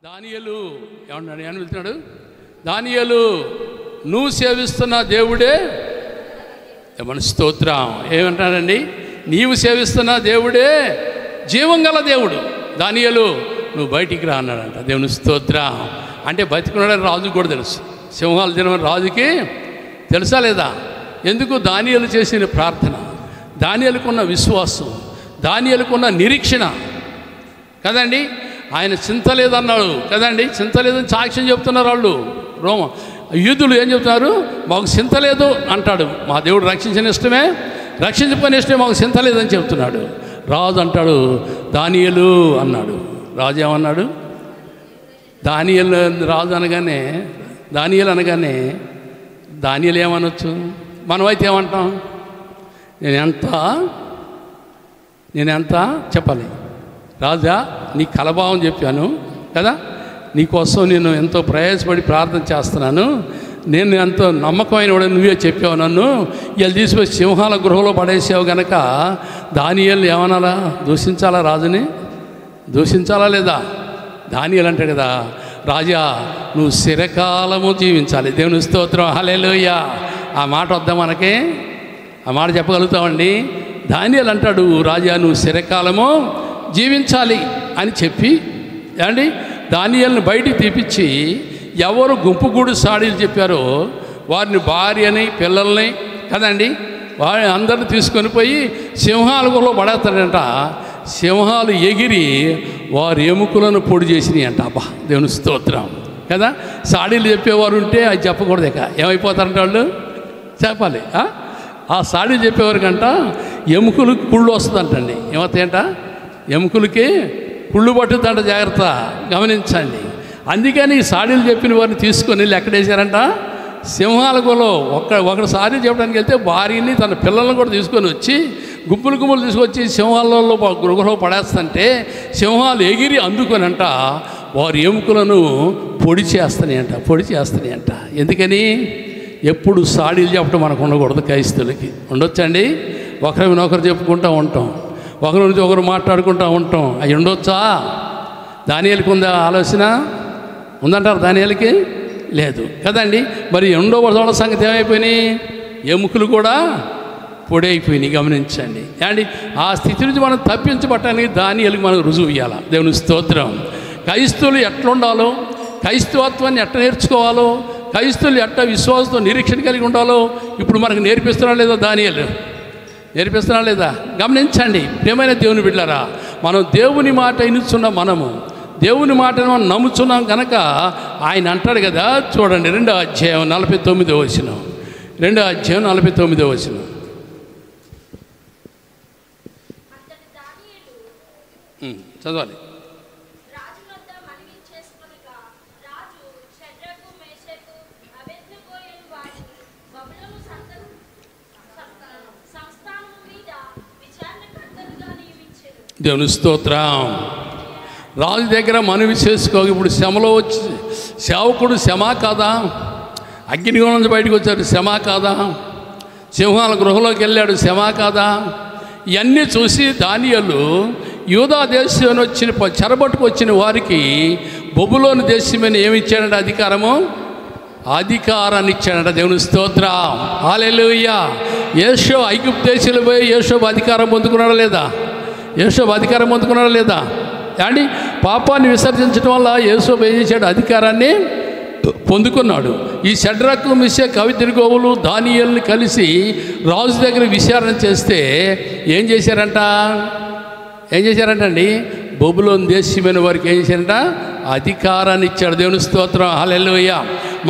దానియేలు ఏమన్నాడు? ఏమని వెళ్తున్నాడు? దానియేలు నువ్వు సేవిస్తున్న దేవుడే ఏమన్నా స్తోత్రం. ఏమంటాడండి? నీవు సేవిస్తున్న దేవుడే జీవం గల దేవుడు. దానియేలు నువ్వు బయటికి రా అన్నాడంట. దేవుని స్తోత్రం. అంటే బతికున్నాడని రాజుకు కూడా తెలుసు. సింహాలు తినమని రాజుకి తెలుసా లేదా? ఎందుకు? దానియేలు చేసిన ప్రార్థన, దానియేలుకున్న విశ్వాసం, దానియేలుకున్న నిరీక్షణ కదండి. ఆయన చింత లేదన్నాడు కదండి. చింత లేదని సాక్ష్యం చెప్తున్నారు వాళ్ళు. యూదులు ఏం చెప్తున్నారు? మాకు చింత లేదు అంటాడు. మా దేవుడు రక్షించిన ఇష్టమే, రక్షించుకునే ఇష్టమే, మాకు చింత లేదని చెప్తున్నాడు. రాజు అంటాడు దానియేలు అన్నాడు. రాజు ఏమన్నాడు? దానియేలు రాజు అనగానే, దానియేలు అనగానే దానియేలు ఏమనొచ్చు? మనమైతే ఏమంటాం? నేనెంత చెప్పాలి. రాజా నీ కలభావం చెప్పాను కదా, నీకోసం నేను ఎంతో ప్రయాసపడి ప్రార్థన చేస్తున్నాను, నేను ఎంతో నమ్మకమైన వాడు నువ్వే చెప్పావు, నన్ను ఇలా తీసుకొని సింహాల గృహంలో పడేసావు గనక దానియేలు ఏమనాలా? దూషించాలా? రాజుని దూషించాలా లేదా? దానియేలు అంటాడు కదా, రాజా నువ్వు చిరకాలము జీవించాలి. దేవుని స్తోత్రం. హల్లెలూయా. ఆ మాట వద్దా మనకి? ఆ మాట చెప్పగలుగుతామండి? దానియేలు అంటాడు, రాజా నువ్వు చిరకాలము జీవించాలి అని చెప్పి ఏమండి దానియేలుని బయటికి తీపిచ్చి ఎవరు గుంపుగూడు సాడీలు చెప్పారో వారిని భార్యని పిల్లల్ని కదండి వారి అందరిని తీసుకొని పోయి సింహాల గుహలో పడేస్తాడంట. సింహాలు ఎగిరి వారి ఎముకలను పొడి చేసినాయి అంట. అబ్బా దేవుని స్తోత్రం కదా. సాడీలు చెప్పేవారు ఉంటే అది చెప్పకూడదు. ఇక ఏమైపోతారంట వాళ్ళు? చెప్పాలి. ఆ సాడీలు చెప్పేవారికంట ఎముకలకు కుళ్ళు వస్తుందంటండి. ఏమవుతాయంట? ఎముకలకి కుళ్ళు పట్టుద్దంట. జాగ్రత్త గమనించండి. అందుకని ఈ సాడీలు చెప్పిన వారిని తీసుకొని వెళ్ళి ఎక్కడేశారంట? సింహాల గుహలో. ఒకడు సారీ చెప్పడానికి వెళ్తే భార్యని తన పిల్లలను కూడా తీసుకొని వచ్చి గుంపులు తీసుకొచ్చి సింహాలలో గృహలో పడేస్తుంటే సింహాలు ఎగిరి అందుకొనంట వారి ఎముకలను పొడి చేస్తాయంట. ఎందుకని? ఎప్పుడు సాడీలు చెప్పడం మనకు ఉండకూడదు. క్రైస్తవులకి ఉండొచ్చండి. ఒకరు చెప్పుకుంటూ ఉంటాం, ఒకరి నుంచి ఒకరు మాట్లాడుకుంటూ ఉంటాం. అవి ఉండొచ్చా? దానియేలుకి ఉందా ఆలోచన? ఉందంటారు దానియేలుకి? లేదు కదండి. మరి ఉండవ సంగతి ఏమైపోయినాయి? ఎముకలు కూడా పొడి అయిపోయినాయి. గమనించండి. అండి ఆ స్థితి నుంచి మనం తప్పించబట్టడానికి దానియేలుకి మనకు రుజువు ఇవ్వాలి. దేవుని స్తోత్రం. క్రైస్తవులు ఎట్లుండాలో, క్రైస్తవత్వాన్ని ఎట్లా నేర్చుకోవాలో, క్రైస్తవులు ఎట్లా విశ్వాసంతో నిరీక్షణ కలిగి ఉండాలో ఇప్పుడు మనకు నేర్పిస్తున్నా లేదా? దానియేలు నేర్పిస్తున్నా లేదా? గమనించండి. ప్రియమైన దేవుని బిడ్డలారా, మనం దేవుని మాట వినుచున్న మనము దేవుని మాటను మనం నమ్ముచున్నాం కనుక ఆయన అంటాడు కదా, చూడండి 2వ అధ్యాయం 49వ వచనం. 2వ అధ్యాయం 49వ వచనం. చదవాలి. దేవుని స్తోత్రం. రాజు దగ్గర మనవి చేసుకో. ఇప్పుడు శ్రమలో వచ్చి సేవకుడు శ్రమ కాదా? అగ్నిగుణం నుంచి బయటకు వచ్చాడు, శ్రమ కాదా? సింహాల గృహలోకి వెళ్ళాడు, శ్రమ కాదా? ఇవన్నీ చూసి దానియేలు యూదా దేశం చెరబట్టుకు వచ్చిన వారికి బబులోను దేశమైన ఏమి ఇచ్చాడంటే అధికారాన్ని ఇచ్చాడంట. దేవుని స్తోత్రం. హల్లెలూయా. యేషో ఐగుప్తు దేశంలో పోయి యేషోబు అధికారం పొందుకున్నాడా లేదా? యేషోబు అధికారం పొందుకున్నాడా లేదా? అండి పాపాన్ని విసర్జించడం వల్ల యేసోబు ఏం చేశాడు? అధికారాన్ని పొందుకున్నాడు. ఈ షడ్రకు మిషక్ అబేద్నెగోవులు దానియేలుని కలిసి రాజు దగ్గర విచారణ చేస్తే ఏం చేశారంట అండి? బబులోను దేశమైన వారికి ఏం చేశారంట? అధికారాన్ని ఇచ్చాడు. దేవుని స్తోత్రం. హల్లెలూయా.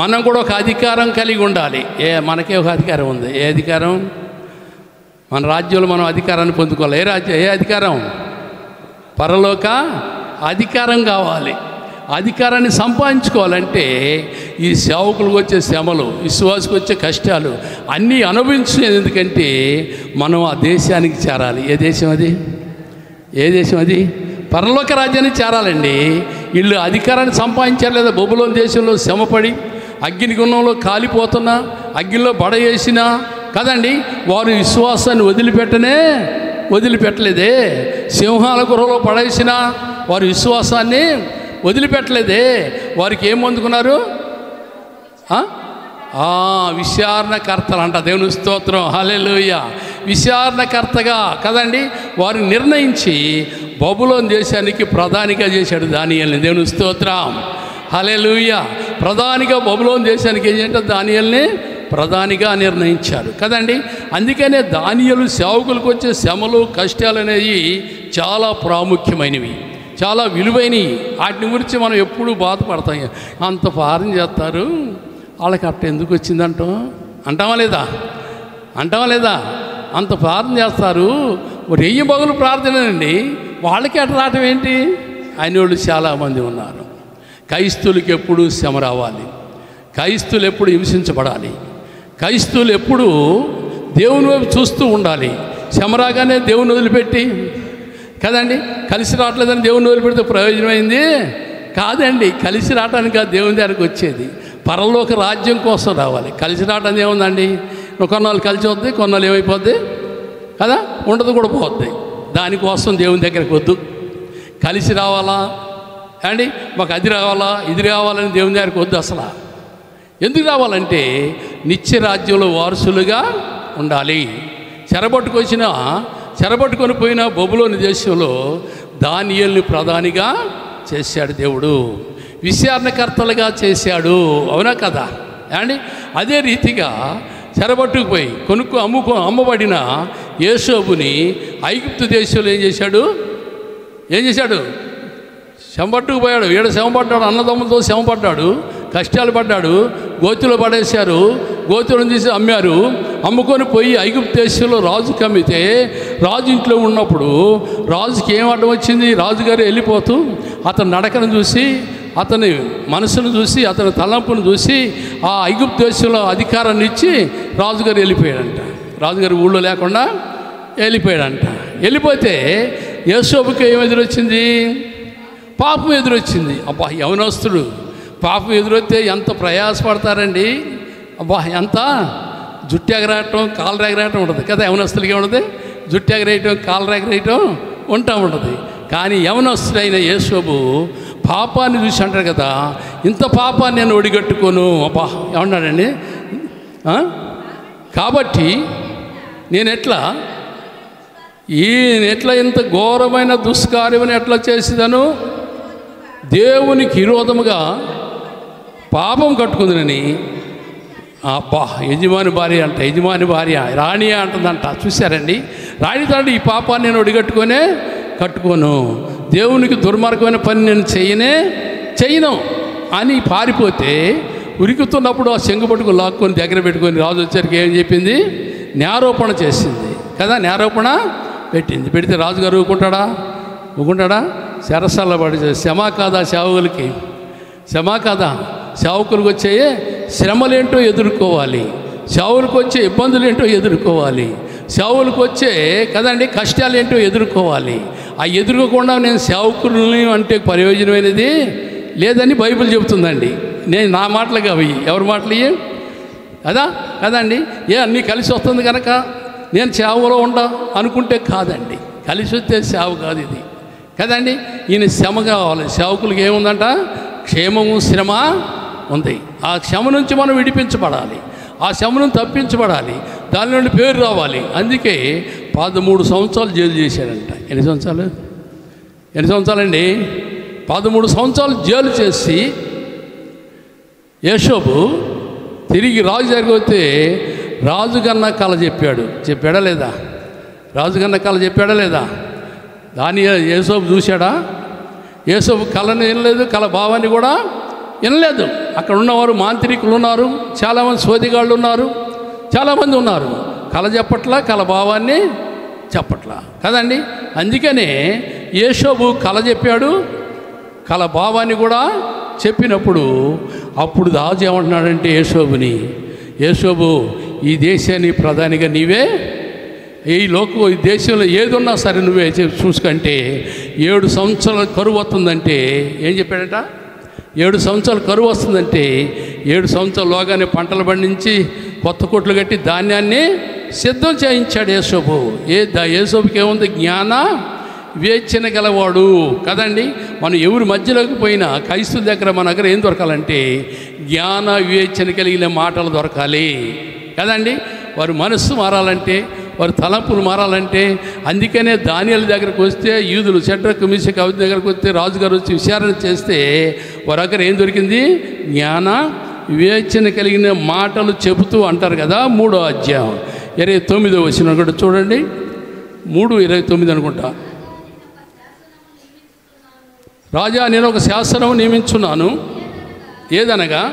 మనం కూడా ఒక అధికారం కలిగి ఉండాలి. మనకే ఒక అధికారం ఉంది. ఏ అధికారం? మన రాజ్యంలో మనం అధికారాన్ని పొందుకోవాలి. ఏ అధికారం? పరలోక అధికారం కావాలి. అధికారాన్ని సంపాదించుకోవాలంటే ఈ సేవకులకు వచ్చే శ్రమలు, విశ్వాసుకు వచ్చే కష్టాలు అన్నీ అనుభవించేది. ఎందుకంటే మనం ఆ దేశానికి చేరాలి. ఏ దేశం అది? పరలోక రాజ్యానికి చేరాలండి. వీళ్ళు అధికారాన్ని సంపాదించారు లేదా? బబులోను దేశంలో శ్రమపడి అగ్నిగుణంలో కాలిపోతున్నా, అగ్నిలో బడయేసినా కదండి, వారు విశ్వాసాన్ని వదిలిపెట్టలేదే. సింహాల గృహలో పడేసిన వారి విశ్వాసాన్ని వదిలిపెట్టలేదే. వారికి ఏం పొందుకున్నారు? విచారణకర్తలు అంట. దేవుని స్తోత్రం, హల్లెలూయా. విచారణకర్తగా కదండి వారిని నిర్ణయించి బబులోను దేశానికి ప్రధానిగా చేశాడు దానియేలుని. దేవుని స్తోత్రం, హల్లెలూయా. ప్రధానిగా బబులోను దేశానికి ఏం చేయంటే దానియేలుని ప్రధానిగా నిర్ణయించారు కదండి. అందుకనే దానియేలు సేవకులకు వచ్చే శ్రమలు కష్టాలు అనేవి చాలా ప్రాముఖ్యమైనవి, చాలా విలువైనవి. వాటిని గురించి మనం ఎప్పుడూ బాధపడతాం. అంత పారం చేస్తారు, వాళ్ళకి అట్ట ఎందుకు వచ్చిందంటాం అంటామా లేదా? అంత ప్రార్థన చేస్తారు, 1000 పగులు ప్రార్థనండి, వాళ్ళకి అట్ట రావటం ఏంటి? అనేవాళ్ళు చాలామంది ఉన్నారు. క్రైస్తవులకి ఎప్పుడు శ్రమ రావాలి, క్రైస్తవులు ఎప్పుడు హింసించబడాలి, క్రైస్తవులు ఎప్పుడు దేవుని వైపు చూస్తూ ఉండాలి. శ్రమ రాగానే దేవుని వదిలిపెట్టి కదండి, కలిసి రావట్లేదని దేవుని వదిలిపెడితే ప్రయోజనమైంది కాదండి. కలిసి రావడానికి ఆ దేవుని దగ్గరికి వచ్చేది పరలోక రాజ్యం కోసం రావాలి. కలిసి రావడం ఏముందండి? కొన్నాళ్ళు కలిసి వద్ది, కొన్నాళ్ళు ఏమైపోద్ది కదా, ఉండదు కూడా పోద్ది. దానికోసం దేవుని దగ్గరికి వద్దు. కలిసి రావాలా అండి, మాకు అది రావాలా ఇది రావాలని దేవుని దగ్గరికి వద్దు. అసలు ఎందుకు రావాలంటే నిత్య రాజ్యంలో వారసులుగా ఉండాలి. చెరబట్టుకొని పోయిన బబులోను దేశంలో దానియేలుని ప్రధానిగా చేశాడు దేవుడు, విచారణకర్తలుగా చేశాడు. అవునా కదా అండి? అదే రీతిగా చెరబట్టుకుపోయి అమ్మబడిన యోసేపుని ఐగుప్తు దేశంలో ఏం చేశాడు? శ్రమపట్టుకుపోయాడు. శ్రమపడ్డాడు, అన్నదమ్ములతో శ్రమపడ్డాడు, కష్టాలు పడ్డాడు, గోతులో పడేశారు, గోతులను తీసి అమ్మారు. అమ్ముకొని పోయి ఐగుప్తు దేశంలో రాజుకి అమ్మితే రాజు ఇంట్లో ఉన్నప్పుడు రాజుకి ఏం అడ్డం వచ్చింది? రాజుగారు వెళ్ళిపోతూ అతని నడకను చూసి, అతని మనసును చూసి, అతని తలంపును చూసి ఆ ఐగుప్తు దేశంలో అధికారాన్ని ఇచ్చి రాజుగారు వెళ్ళిపోయాడంట. రాజుగారు ఊళ్ళో లేకుండా వెళ్ళిపోయాడంట. వెళ్ళిపోతే యోసేపుకి ఏం ఎదురొచ్చింది? పాపం ఎదురొచ్చింది. అబ్బా, యవనస్తుడు పాపం ఎదురొస్తే ఎంత ప్రయాసపడతారండి. అబ్బా, ఎంత జుట్టు ఎగరేయటం కాళ్ళు ఎగరేయటం ఉంటుంది కదా. యవనస్తులకి ఏముంటుంది? జుట్టు ఎగరేయటం కాళ్ళు ఎగరేయటం ఉంటుంది. కానీ యవనస్తుడైన యేసోబు పాపాన్ని చూసి అంటారు కదా, ఇంత పాపాన్ని నేను ఒడిగట్టుకోను. అబ్బా, ఏమన్నాడండి? కాబట్టి నేను ఎట్లా ఇంత ఘోరమైన దుష్కార్యమని ఎట్లా చేసేదను? దేవునికి విరోధముగా పాపం కట్టుకుందని. అబ్బా, యజమాని భార్య రాణి అంటుందంట. చూశారండి? రాణి తండ్రి, ఈ పాపాన్ని నేను కట్టుకోను, దేవునికి దుర్మార్గమైన పని నేను చేయను అని పారిపోతే ఉరికుతున్నప్పుడు ఆ చెంగు పట్టుకు లాక్కొని దగ్గర పెట్టుకొని రాజు వచ్చరికి ఏం చెప్పింది? న్యారోపణ చేసింది కదా. న్యారోపణ పెడితే రాజుగారు ఊకుంటాడా? శరసాల పడి శ్రమ కాదా సేవకులకి? శ్రమ కాదా? సేవకులకు వచ్చే శ్రమలేంటో ఎదుర్కోవాలి, సేవలకు వచ్చే ఇబ్బందులు ఏంటో ఎదుర్కోవాలి, సేవలకు వచ్చే కదండి కష్టాలు ఏంటో ఎదుర్కోవాలి. ఆ ఎదుర్కోకుండా నేను సేవకుల్ని అంటే ప్రయోజనమైనది లేదని బైబిల్ చెబుతుందండి. నేను నా మాటలు అవి ఎవరి మాటలు కదండి. అన్నీ కలిసి వస్తుంది కనుక నేను సేవలో అనుకుంటే కాదండి. కలిసి వస్తే సేవ కాదు ఇది కదండి. ఈయన శ్రమ కావాలి. సేవకులకి ఏముందంట? క్షేమము శ్రమ ఉంది. ఆ శ్రమ నుంచి మనం విడిపించబడాలి, ఆ శ్రమ నుంచి తప్పించబడాలి, దాని నుండి పేరు రావాలి. అందుకే 13 సంవత్సరాలు జైలు చేశాడంట. ఎన్ని సంవత్సరాలండి? 13 సంవత్సరాలు జైలు చేసి యోసేపు తిరిగి రాజు దగ్గరికి వస్తే రాజుకన్నా కళ చెప్పాడా లేదా? రాజుకన్నా కళ చెప్పాడా లేదా? యోసేపు చూశాడా? యోసేపు కళని వినలేదు, కళ భావాన్ని కూడా వినలేదు. అక్కడ ఉన్నవారు మాంత్రికులు ఉన్నారు, చాలామంది సోదిగాళ్ళు ఉన్నారు, చాలామంది ఉన్నారు. కళ చెప్పట్లా, కళ భావాన్ని చెప్పట్లా కదండి. అందుకనే యోసేపు కళ చెప్పాడు, కళ భావాన్ని కూడా చెప్పినప్పుడు అప్పుడు రాజు ఏమంటున్నాడంటే యోసేపు ఈ దేశాన్ని ప్రధానిగా నీవే, ఈ దేశంలో ఏది ఉన్నా సరే నువ్వే చూసుకుంటే 7 సంవత్సరాలు కరువు వస్తుందంటే ఏం చెప్పాడట? 7 సంవత్సరాలు కరువు వస్తుందంటే 7 సంవత్సరాలుగానే పంటలు పండించి కొత్త కొట్లు కట్టి ధాన్యాన్ని సిద్ధం చేయించాడు యోసేపు. యోసేపుకి ఏముంది? వివేచన గలవాడు కదండి. మనం ఎవరి మధ్యలోకి పోయినా క్రైస్తుల దగ్గర మన దగ్గర ఏం దొరకాలంటే జ్ఞాన వివేచన కలిగిన మాటలు దొరకాలి కదండి. వారి మనస్సు మారాలంటే, వారి తలంపులు మారాలంటే, అందుకనే దానియేలు దగ్గరకు వస్తే యూదులు షడ్రకు మీషకు అబేద్నెగో దగ్గరకు వస్తే రాజుగారు వచ్చి విచారణ చేస్తే వారి దగ్గర ఏం దొరికింది? జ్ఞాన వివేచన కలిగిన మాటలు చెబుతూ అంటారు కదా. 3వ అధ్యాయం 29వ వచనం కూడా చూడండి. 3:29 అనుకుంటా. రాజా, నేను ఒక శాసనం నియమించున్నాను. ఏదనగా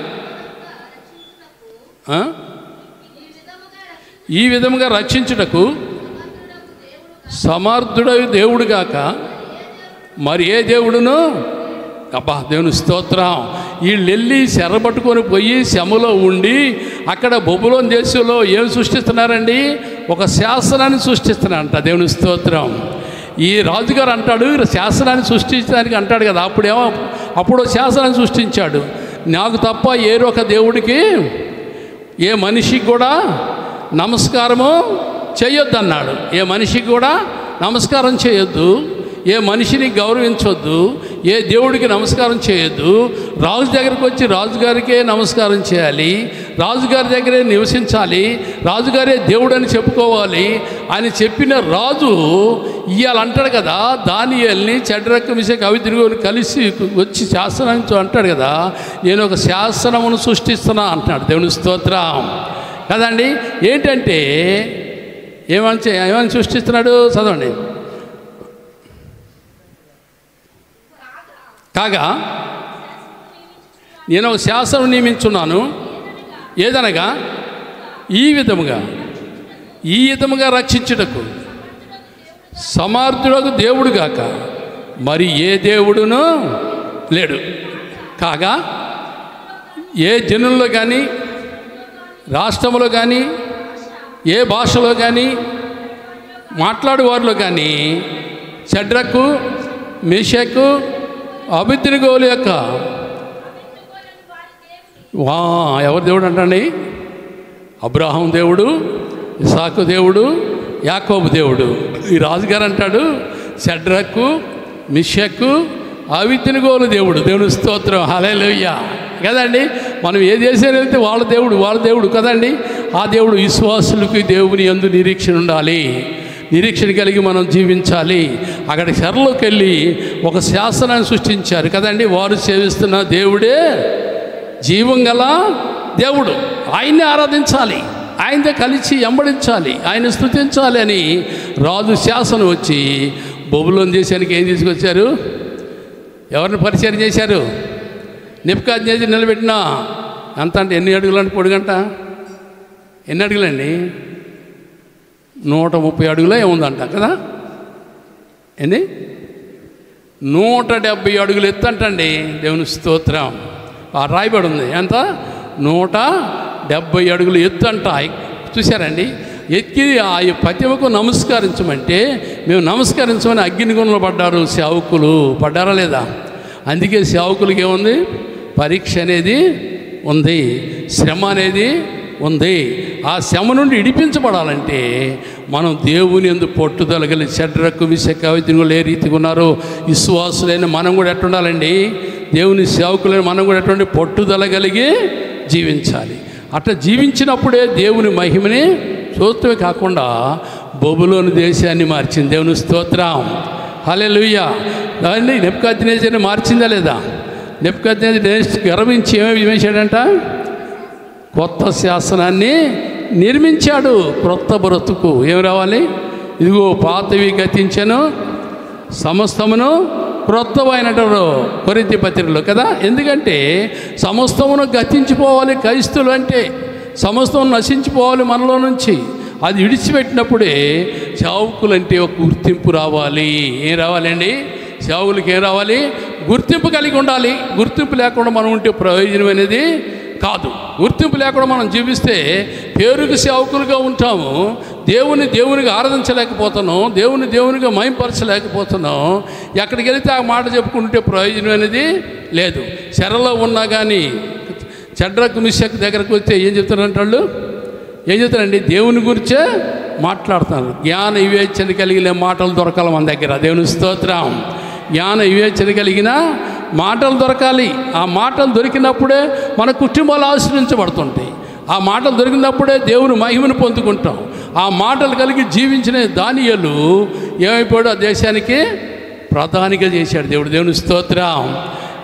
ఈ విధముగా రక్షించుటకు సమర్థుడవి దేవుడుగాక మరి ఏ దేవుడును. అబ్బా, దేవుని స్తోత్రం. వీళ్ళెళ్ళి శరబట్టుకొని పోయి శమలో ఉండి అక్కడ బబులోను దేశంలో ఏం సృష్టిస్తున్నారండి? ఒక శాసనాన్ని సృష్టిస్తున్నారంట. దేవుని స్తోత్రం. ఈ రాజుగారు అంటాడు శాసనాన్ని సృష్టించడానికి అంటాడు కదా. అప్పుడు శాసనాన్ని సృష్టించాడు. నాకు తప్ప ఏరొక దేవుడికి ఏ మనిషికి కూడా నమస్కారము చేయొద్దు అన్నాడు. ఏ మనిషికి కూడా నమస్కారం చేయొద్దు, ఏ మనిషిని గౌరవించొద్దు, ఏ దేవుడికి నమస్కారం చేయొద్దు. రాజు దగ్గరికి వచ్చి రాజుగారికే నమస్కారం చేయాలి, రాజుగారి దగ్గరే నివసించాలి, రాజుగారే దేవుడు అని చెప్పుకోవాలి అని చెప్పిన రాజు ఇవాళ అంటాడు కదా. దానియేలుని షడ్రకు మీషకు అబేద్నెగోని కలిసి వచ్చి శాసనం అంటాడు కదా, నేను ఒక శాసనమును సృష్టిస్తున్నా అంటున్నాడు. దేవుని స్తోత్రం కదండి. ఏంటంటే ఏమని సృష్టిస్తున్నాడు? చదవండి. కాగా నేను ఒక శాసనం నియమించున్నాను. ఏదనగా ఈ విధముగా రక్షించుటకు సమర్థుడకు దేవుడుగాక మరి ఏ దేవుడును లేడు. కాగా ఏ జనుల్లో కానీ, రాష్ట్రంలో కానీ, ఏ భాషలో కానీ మాట్లాడేవారిలో కానీ షడ్రకు మీషకు అబేద్నెగోల యొక్క ఎవరు దేవుడు అంటండి? అబ్రాహాం దేవుడు, ఇసాకు దేవుడు, యాకోబు దేవుడు. ఈ రాజుగారు అంటాడు షడ్రకు మీషకు అబేద్నెగోల దేవుడు. దేవుని స్తోత్రం. హల్లెలూయా కదండి. మనం ఏ దేశానికి వెళ్తే వాళ్ళ దేవుడు కదండి. ఆ దేవుడు విశ్వాసులకి దేవుని యందు నిరీక్షణ ఉండాలి, నిరీక్షణ కలిగి మనం జీవించాలి. అక్కడ చెరలోకి వెళ్ళి ఒక శాసనాన్ని సృష్టించారు కదండి. వారు సేవిస్తున్న దేవుడే జీవం గల దేవుడు, ఆయన్ని ఆరాధించాలి, ఆయనతో కలిసి ఎంబడించాలి, ఆయన స్తుతించాలి అని రాజు శాసనం వచ్చి బబులోను దేశానికి ఏం తీసుకొచ్చారు? ఎవరిని పరిచయం చేశారు? నెబుకద్నెజరు నిలబెట్టిన ఎంత అంటే ఎన్ని అడుగులు అంటే పొడుగంట? ఎన్ని అడుగులండి? 130 అడుగులో ఏముందంట కదా. ఎన్ని? 170 అడుగులు ఎత్తంటండి. దేవుని స్తోత్రం. ఆ రాయబడి ఉంది ఎంత? 170 అడుగులు ఎత్తంట. చూశారండి. ఎక్కి ఆ ప్రతిమకు నమస్కరించమంటే మేము నమస్కరించమని అగ్నిగుణంలో పడ్డారు సేవకులు. పడ్డారా లేదా? అందుకే సేవకులకి ఏముంది? పరీక్ష అనేది ఉంది, శ్రమ అనేది ఉంది. ఆ శ్రమ నుండి ఇడిపించబడాలంటే మనం దేవుని యందు పట్టుదల కలిగి షడ్రకు మీషకు అబేద్నెగోలు ఏ రీతిగా ఉన్నారో విశ్వాసులైన మనం కూడా ఎట్టుండాలండి? దేవుని సేవకులైన మనం కూడా ఎటువంటి పట్టుదల కలిగి జీవించాలి. అట్లా జీవించినప్పుడే దేవుని మహిమని చూస్తమే కాకుండా బబులోను దేశాన్ని మార్చింది. దేవుని స్తోత్రం. హల్లెలూయా. దాన్ని నెబుకద్నెజరుని మార్చిందా లేదా? నెబుకద్నెజరు గర్వించి ఏమేమి చేశాడంట? కొత్త శాసనాన్ని నిర్మించాడు. క్రొత్త బ్రతుకు ఏం రావాలి? ఇదిగో పాతవి గతించెను, సమస్తమును క్రొత్తమైనటారు కొరింథీ పత్రికలో కదా. ఎందుకంటే సమస్తమును గతించిపోవాలి. క్రైస్తవులు అంటే సమస్తం నశించిపోవాలి మనలో నుంచి. అది విడిచిపెట్టినప్పుడే సేవకులంటే ఒక గుర్తింపు రావాలి. ఏం రావాలండి? సేవకులకి ఏం రావాలి? గుర్తింపు కలిగి ఉండాలి. గుర్తింపు లేకుండా మనం ఉంటే ప్రయోజనం అనేది కాదు. గుర్తింపు లేకుండా మనం జీవిస్తే పేరుకి సేవకులుగా ఉంటాము, దేవునికి ఆరాధించలేకపోతున్నాం, దేవునిగా మహింపరచలేకపోతున్నాం. ఎక్కడికి వెళితే ఆ మాట చెప్పుకుంటే ప్రయోజనం అనేది లేదు. చెరలో ఉన్నా కానీ షడ్రకు మీషకు దగ్గరకు వస్తే ఏం చెప్తారంటే వాళ్ళు ఏం చెప్తారండి? దేవుని గురించే మాట్లాడుతున్నారు. జ్ఞాన వివేచన కలిగిన మాటలు దొరకాలి మన దగ్గర. దేవుని స్తోత్రం. జ్ఞాన వివేచన కలిగిన మాటలు దొరకాలి. ఆ మాటలు దొరికినప్పుడే మన కుటుంబాలు ఆశ్రయించబడుతుంటాయి. ఆ మాటలు దొరికినప్పుడే దేవుని మహిమను పొందుకుంటాం. ఆ మాటలు కలిగి జీవించిన దానియేలు ఏమైపోయాడు? ఆ దేశానికి ప్రధానిగా చేశాడు దేవుడు. దేవుని స్తోత్రం.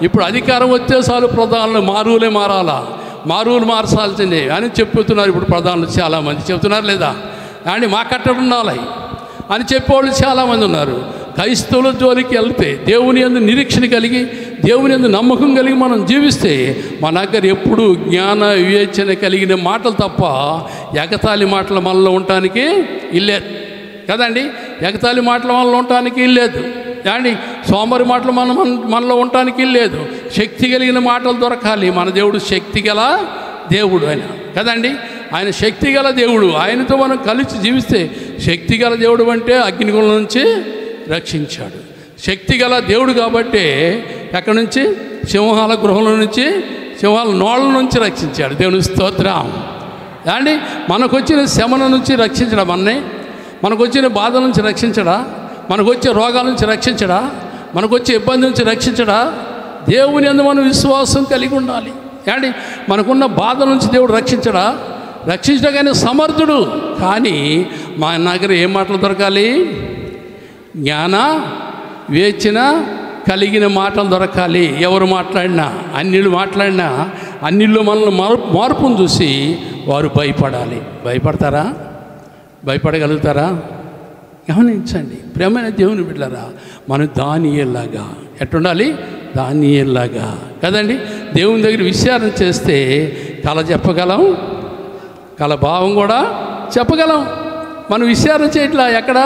ఇప్పుడు అధికారం వచ్చే చాలు ప్రధానులు మారువులే మారాలా, మారువులు మార్చాల్సిందే అని చెప్పుతున్నారు. ఇప్పుడు ప్రధానులు చాలామంది చెప్తున్నారు లేదా అండి, మా కట్టడు ఉండాలి అని చెప్పేవాళ్ళు చాలామంది ఉన్నారు. క్రైస్తవుల జోలికి వెళ్తే దేవుని యందు నిరీక్షణ కలిగి దేవుని యందు నమ్మకం కలిగి మనం జీవిస్తే మన దగ్గర ఎప్పుడు జ్ఞాన వివేచన కలిగిన మాటలు తప్ప ఎగతాళి మాటలు మనలో ఉండటానికి ఇల్లేదు కదండి. ఎగతాళి మాటలు మనలో ఉండటానికి ఇల్లేదు అండి. సోమరి మాటలు మనలో ఉండటానికి ఇల్లేదు. శక్తి కలిగిన మాటలు దొరకాలి. మన దేవుడు శక్తి గల దేవుడు ఆయన కదండి. ఆయన శక్తి గల దేవుడు. ఆయనతో మనం కలిసి జీవిస్తే శక్తి గల దేవుడు అంటే అగ్నిగుణం నుంచి రక్షించాడు. శక్తి గల దేవుడు కాబట్టి ఎక్కడి నుంచి? సింహాల గృహంలో నుంచి, సింహాల నోళ్ళ నుంచి రక్షించాడు. దేవుని స్తోత్రం. అండి మనకు వచ్చిన శ్రమల నుంచి రక్షించడా? మనకు వచ్చిన బాధల నుంచి రక్షించడా? మనకు వచ్చే రోగాల నుంచి రక్షించడా? మనకు వచ్చే ఇబ్బంది నుంచి రక్షించడా? దేవుని యందు మనం విశ్వాసం కలిగి ఉండాలి. అండి మనకున్న బాధల నుంచి దేవుడు రక్షించడా? రక్షించగానే సమర్థుడు. కానీ మా దగ్గర ఏం మాటలు దొరకాలి? జ్ఞాన వివేచన కలిగిన మాటలు దొరకాలి. ఎవరు మాట్లాడినా, అన్యులు మాట్లాడినా, అన్యుల్లో మనల్ని మార్పును చూసి వారు భయపడాలి. భయపడతారా? భయపడగలుగుతారా? గమనించండి ప్రియమైన దేవుని బిడ్డలారా, మనం దానియేలులాగా ఎట్టుండాలి? దానియేలులాగా కదండి. దేవుని దగ్గర విచారణ చేస్తే కళ చెప్పగలం, కళ భావం కూడా చెప్పగలం. మనం విచారణ చేయట్లా. ఎక్కడ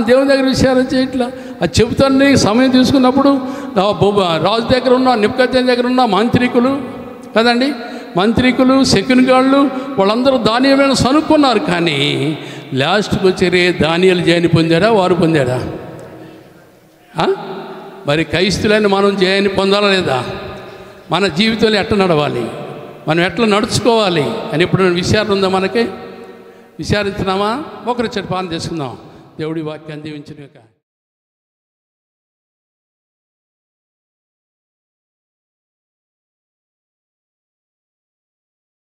దేవుని దగ్గర విచారణ చేయట్లా. అది చెబుతాను. సమయం తీసుకున్నప్పుడు రాజు దగ్గర ఉన్న, నెబుకద్నెజరు దగ్గర ఉన్న మంత్రికులు కదండి, మంత్రికులు, శకునిగాళ్ళు వాళ్ళందరూ దానియేలును సనుక్కున్నారు. కానీ లాస్ట్కి వచ్చి దానియేలు జయాన్ని పొందాడా? వారు పొందాడా? మరి క్రైస్తులైన మనం జయాన్ని పొందాలా లేదా? మన జీవితంలో ఎట్లా నడవాలి, మనం ఎట్లా నడుచుకోవాలి అని ఎప్పుడు విచారణ ఉందా? మనకి విచారించినామా? ఒకరి చెట్టు పాలన చేసుకుందాం. దేవుడి వాక్యాన్ని దీవించుగాక.